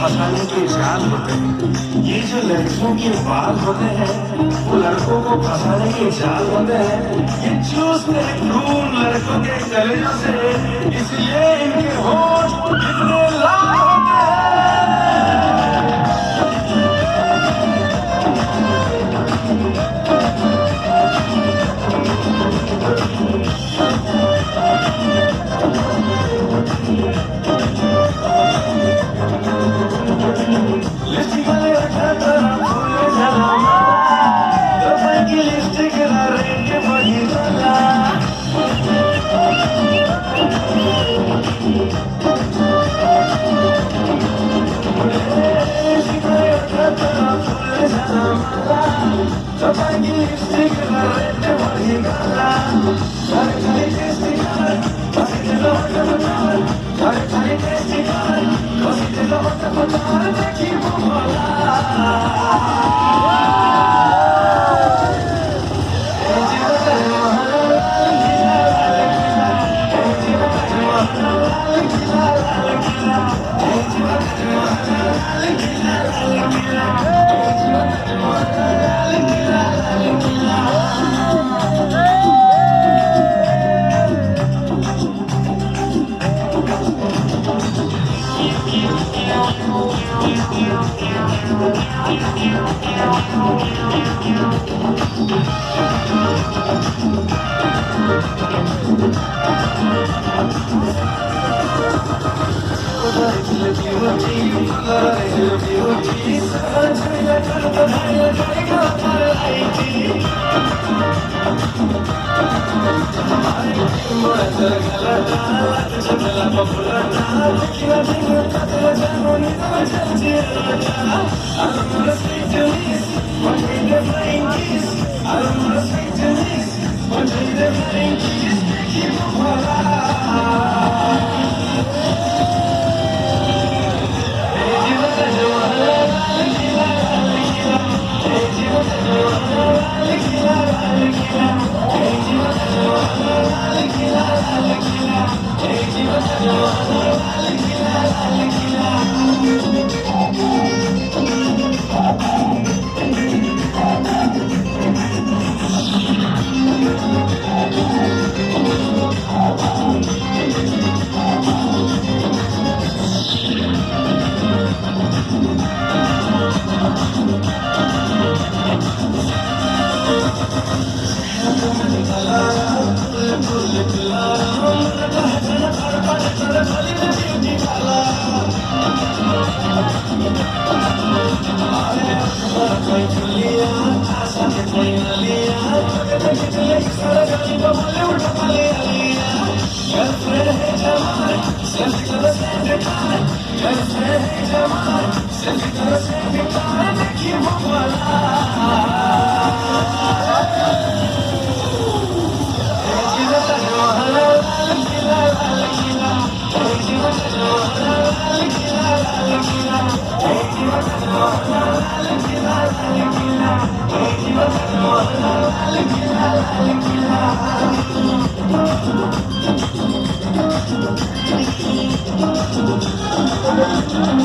फंसाने के जाल होते हैं। ये जो लड़कियों के बाल होते हैं वो लड़कों को फंसाने के जाल होते हैं। ये चूसते हैं खून लड़कों के कलेजों से, इसलिए इनके होठ इतने लाल होते हैं। लिपस्टिक वाले रखा तेरा फूल जलामा, दवाई की लिपस्टिक ना रेंज बड़ी वाला। लिपस्टिक वाले रखा तेरा फूल जलामा, दवाई की लिपस्टिक ना रेंज बड़ी वाला। खाली खाली टेस्टी खाना, खाली चलो हट बताओ, खाली खाली टेस्टी खाना, खाली चलो हट बताओ, देखी वो वाला।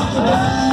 Thank you.